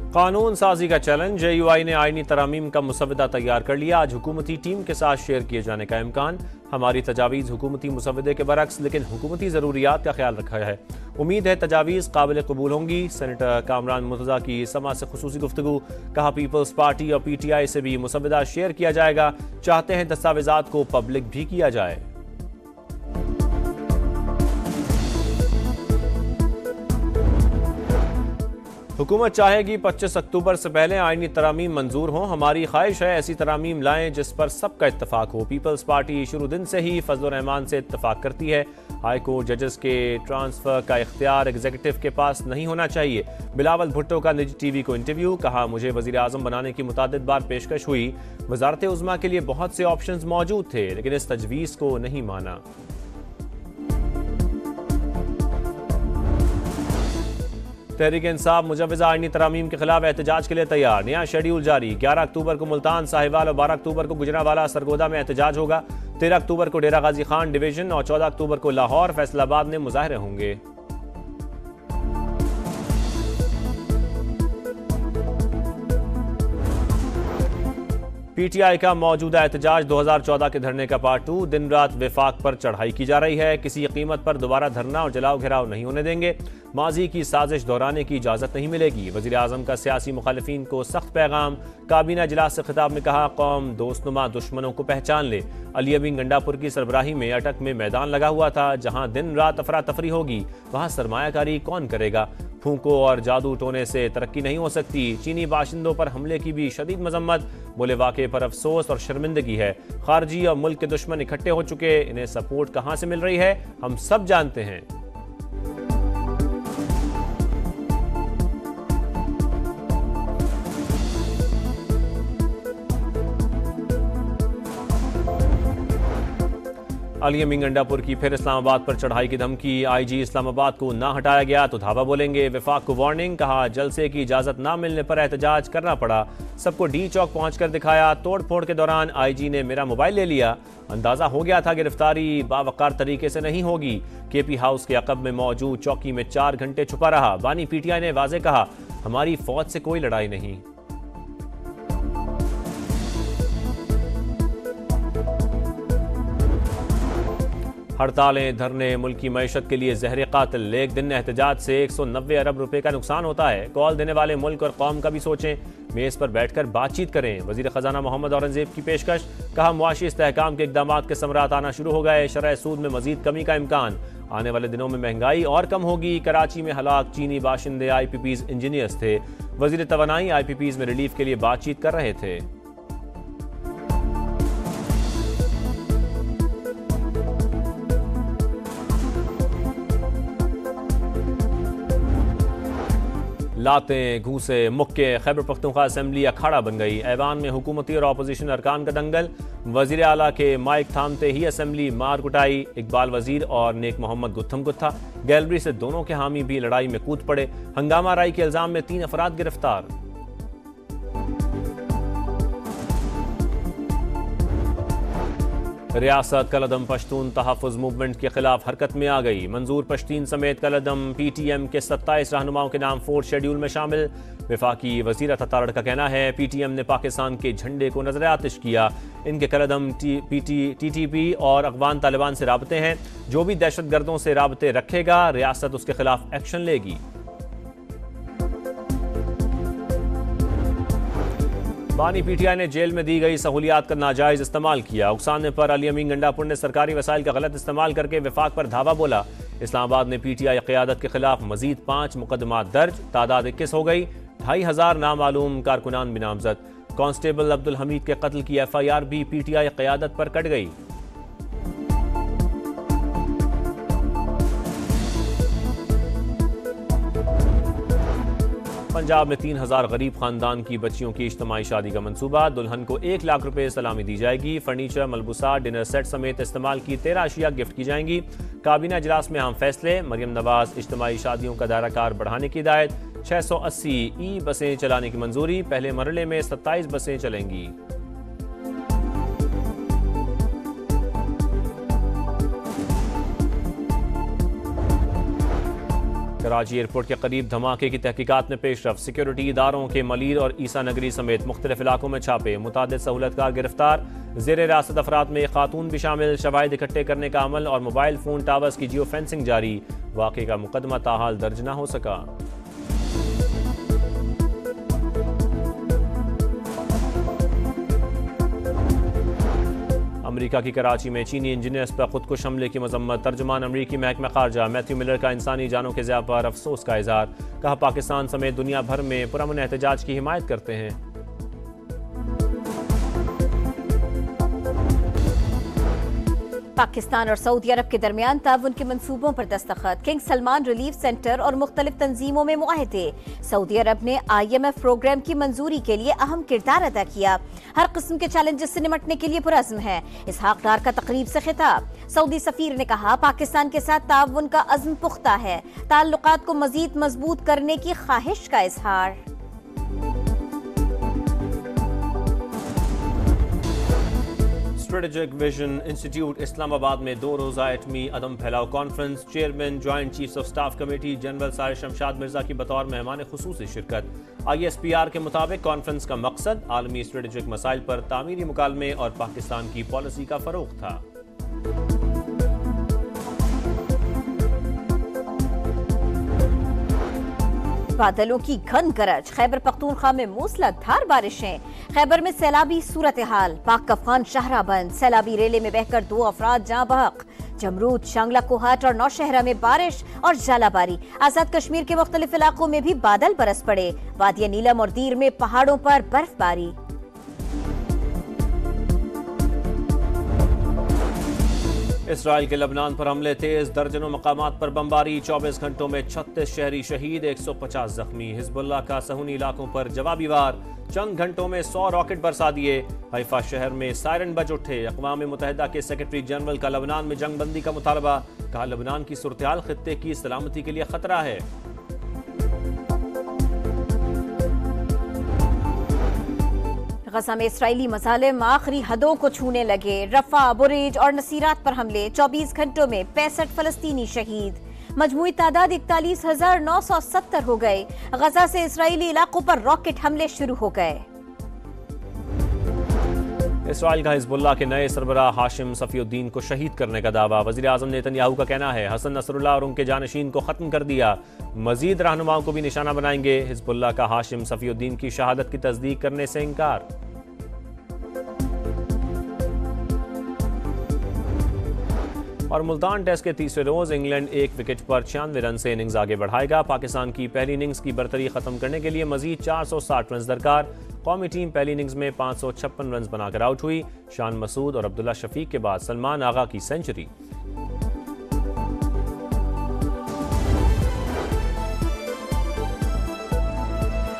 कानून साजी का चैलेंज। JUI ने आईनी तरामीम का मुसवदा तैयार कर लिया। आज हुकूमती टीम के साथ शेयर किए जाने का इम्कान। हमारी तजावीज़ हुकूमती मुसवदे के बरक्स, लेकिन हुकूमती ज़रूरियात का ख्याल रखा है। उम्मीद है तजावीज़ काबिल कबूल होंगी। सेनेटर कामरान मुर्तज़ा की समा से खुसूसी गुफ्तगू। कहा पीपल्स पार्टी और PTI से भी मुसवदा शेयर किया जाएगा। चाहते हैं दस्तावेज़ात को पब्लिक भी किया जाए। हुकूमत चाहेगी 25 अक्टूबर से पहले आईनी तरामीम मंजूर हों। हमारी ख्वाहिश है ऐसी तरामीम लाएं जिस पर सबका इत्तफाक हो। पीपल्स पार्टी शुरू दिन से ही फजल रहमान से इत्तफाक करती है। हाई कोर्ट जजेस के ट्रांसफर का इख्तियार एग्जीक्यूटिव के पास नहीं होना चाहिए। बिलावल भुट्टो का निजी TV को इंटरव्यू। कहा मुझे वजीर आजम बनाने की मुतादिद बार पेशकश हुई। वजारत उज़्मा के लिए बहुत से ऑप्शंस मौजूद थे, लेकिन इस तजवीज़ को नहीं माना। तहरीक इंसाफ मुजव्वज़ा आईनी तरामीम के खिलाफ एहतजाज के लिए तैयार। नया शेड्यूल जारी। 11 अक्टूबर को मुल्तान, साहिवाल और 12 अक्टूबर को गुजरांवाला सरगोदा में एहतजाज होगा। 13 अक्टूबर को डेरा गाजी खान डिवीजन और 14 अक्टूबर को लाहौर, फैसलाबाद में मुजाहरे होंगे। PTI का मौजूदा एहतजाज 2014 के धरने का पार्ट 2। दिन रात वफाक पर चढ़ाई की जा रही है। किसी कीमत पर दोबारा धरना और जलाओ घिराव नहीं होने देंगे। माजी की साजिश दोहराने की इजाजत नहीं मिलेगी। वजीर आजम का सियासी मुखालिफिन को सख्त पैगाम। काबीना इजलास से खिताब में कहा कौम दोस्तनुमा दुश्मनों को पहचान ले। अली अमीन गंडापुर की सरबराही में अटक में मैदान लगा हुआ था। जहां दिन रात अफरा तफरी होगी, वहां सरमायाकारी कौन करेगा। फूंको और जादू टोने से तरक्की नहीं हो सकती। चीनी बाशिंदों पर हमले की भी शदीद मजम्मत। बोले वाक़े पर अफसोस और शर्मिंदगी है। खारजी और मुल्क के दुश्मन इकट्ठे हो चुके, इन्हें सपोर्ट कहां से मिल रही है हम सब जानते हैं। अली अमीन गंडापुर की फिर इस्लामाबाद पर चढ़ाई की धमकी। IG इस्लामाबाद को ना हटाया गया तो धावा बोलेंगे। वफाक को वार्निंग। कहा जलसे की इजाजत ना मिलने पर एहतजाज करना पड़ा। सबको D चौक पहुंचकर दिखाया। तोड़ फोड़ के दौरान IG ने मेरा मोबाइल ले लिया। अंदाजा हो गया था गिरफ्तारी बावकार तरीके से नहीं होगी। KP हाउस के अकब में मौजूद चौकी में 4 घंटे छुपा रहा। बानी PTI ने वाजे कहा हमारी फौज से कोई लड़ाई नहीं। हड़तालें धरने मुल्क की मईशत के लिए जहर कातिल। एक दिन एहतजाज से 190 अरब रुपए का नुकसान होता है। कॉल देने वाले मुल्क और कौम का भी सोचें। मेज पर बैठकर बातचीत करें। वजीर खजाना मोहम्मद औरंगजेब की पेशकश। कहा मुआशी इस्तेहकाम के इकदामात के समरात आना शुरू हो गए। शरह सूद में मजीद कमी का इम्कान। आने वाले दिनों में महंगाई और कम होगी। कराची में हलाक चीनी बाशिंदे IPPs इंजीनियर्स थे। वजीर तवानाई IPPs में रिलीफ के लिए बातचीत कर रहे थे। लातें घूसे मुक्के। खैबर पख्तूनख्वा असेंबली अखाड़ा बन गई। ऐवान में हुकूमती और अपोजिशन अरकान का दंगल। वजीर आला के माइक थामते ही असेंबली मार कुटाई। इकबाल वजीर और नेक मोहम्मद गुत्थम गुत्था। गैलरी से दोनों के हामी भी लड़ाई में कूद पड़े। हंगामा राई के इल्जाम में 3 अफराद गिरफ्तार। रियासत कलदम पश्तून तहफ़्फ़ुज़ मूवमेंट के खिलाफ हरकत में आ गई। मंजूर पश्तीन समेत कलदम PTM के 27 रहनुमाओं के नाम 4th शेड्यूल में शामिल। वफाकी वज़ीर अतारड़ का कहना है PTM ने पाकिस्तान के झंडे को नजर आतिश किया। इनके कलदम TTP और अफ़गान तालिबान से राबते हैं। जो भी दहशतगर्दों से राबते रखेगा रियासत उसके खिलाफ एक्शन लेगी। बानी PTI ने जेल में दी गई सहूलियात का नाजायज इस्तेमाल किया। उकसाने पर अली अमीन गंडापुर ने सरकारी वसाइल का गलत इस्तेमाल करके वफाक पर धावा बोला। इस्लामाबाद में PTI क़यादत के खिलाफ मजीद 5 मुकदमात दर्ज। तादाद 21 हो गई। 2500 नामालूम कारकुनान भी नामजद। कांस्टेबल अब्दुल हमीद के कत्ल की FIR भी PTI क़यादत पर कट गई। पंजाब में 3000 गरीब खानदान की बच्चियों की इज्तिमाई शादी का मंसूबा। दुल्हन को 1 लाख रुपए सलामी दी जाएगी। फर्नीचर, मलबूसा, डिनर सेट समेत इस्तेमाल की 13 अशिया गिफ्ट की जाएंगी। काबीना इजलास में अहम फैसले। मरियम नवाज इज्तिमाई शादियों का दायरा कार बढ़ाने की हिदायत। 680 बसें चलाने की मंजूरी। पहले मरहले में 27 बसें चलेंगी। कराची एयरपोर्ट के करीब धमाके की तहकीकात में पेशरफ। सिक्योरिटी इदारों के मलीर और ईसा नगरी समेत मुख्तलिफ इलाकों में छापे। मुतादिद सहूलतकार गिरफ्तार। ज़ेर रियासत अफराद में खातून भी शामिल। शवाहिद इकट्ठे करने का अमल और मोबाइल फोन टावर्स की जियो फेंसिंग जारी। वाक़े का मुकदमा ताहाल दर्ज न हो सका। अमेरिका की कराची में चीनी इंजीनियर्स पर खुदकुश हमले की मजम्मत। तर्जुमान अमेरिकी महकमा खारजा मैथ्यू मिलर का इंसानी जानों के ज़िया पर अफसोस का इजहार। कहा, पाकिस्तान समेत दुनिया भर में पुरअमन एहतजाज की हिमायत करते हैं। पाकिस्तान और सऊदी अरब के दरमियान ताउन के मंसूबों पर दस्तखत। किंग सलमान रिलीफ सेंटर और मुख्तलिफ तंजीमों में मुआहदे। सऊदी अरब ने IMF प्रोग्राम की मंजूरी के लिए अहम किरदार अदा किया। हर किस्म के चैलेंजेस से निपटने के लिए पुरअज़्म है। इसहाक डार का तकरीब से खिताब। सऊदी सफीर ने कहा, पाकिस्तान के साथ ताउन का अज़्म पुख्ता है। ताल्लुकात को मजीद मजबूत करने की ख्वाहिश का इजहार। स्ट्रेटेजिक विजन इंस्टीट्यूट इस्लामाबाद में 2 रोज़ा एटमी अदम फैलाव conference. Chairman joint chiefs of staff committee general Sahir Shamshad Mirza की बतौर मेहमान खुसूसी शिरकत। ISPR के मुताबिक कॉन्फ्रेंस का मकसद आलमी स्ट्रेटेजिक मसाइल पर तामीरी मुकालमे और पाकिस्तान की पॉलिसी का फरोग था। बादलों की घन गरज। खैबर पख्तूनख्वा में मूसलाधार बारिशें। खैबर में सैलाबी सूरत हाल। पाक अफगान शाहरा बंद। सैलाबी रेले में बहकर 2 अफराद जाँ बहक। जमरूद, शांगला कोहाट और नौशहरा में बारिश और जालाबारी। आजाद कश्मीर के मुख्तलिफ इलाकों में भी बादल बरस पड़े। वादिया नीलम और दीर में पहाड़ों पर बर्फबारी। इसराइल के लबनान पर हमले तेज। दर्जनों मकामात पर बमबारी। 24 घंटों में 36 शहरी शहीद, 150 जख्मी। हिजबुल्लाह का सहूनी इलाकों पर जवाबी वार। चंद घंटों में 100 रॉकेट बरसा दिए। हैफा शहर में सायरन बज उठे। अक़वाम मुत्तहिदा के सेक्रेटरी जनरल का लबनान में जंग बंदी का मुतालबा। कहा, लबनान की सूरत-ए-हाल खित्ते की सलामती के लिए खतरा है। गजा में इसराइली मज़ालिम आखिरी हदों को छूने लगे। रफा, बुरेज और नसीरात पर हमले। 24 घंटों में 65 फलस्तीनी शहीद। मजमूई तादाद 41,970 हो गए। गजा से इसराइली इलाकों पर रॉकेट हमले शुरू हो गए। इसराइल का हिजबुल्लाह के नए सरबराह हाशिम सफीउद्दीन को शहीद करने का दावा। वज़ीर आज़म नेतन्याहू का कहना है, हसन नसरुल्लाह और उनके जानशीन को खत्म कर दिया। मजीद रहनुमाओं को भी निशाना बनाएंगे। हिजबुल्लाह का हाशिम सफीउद्दीन की शहादत की तस्दीक करने से इनकार। और मुल्तान टेस्ट के तीसरे रोज इंग्लैंड 1 विकेट पर 96 रन से इनिंग्स आगे बढ़ाएगा। पाकिस्तान की पहली इनिंग्स की बरतरी खत्म करने के लिए मजीद 460 रन दरकार। कौमी टीम पहली इनिंग्स में 556 रन बनाकर आउट हुई। शान मसूद और अब्दुल्ला शफीक के बाद सलमान आगा की सेंचुरी।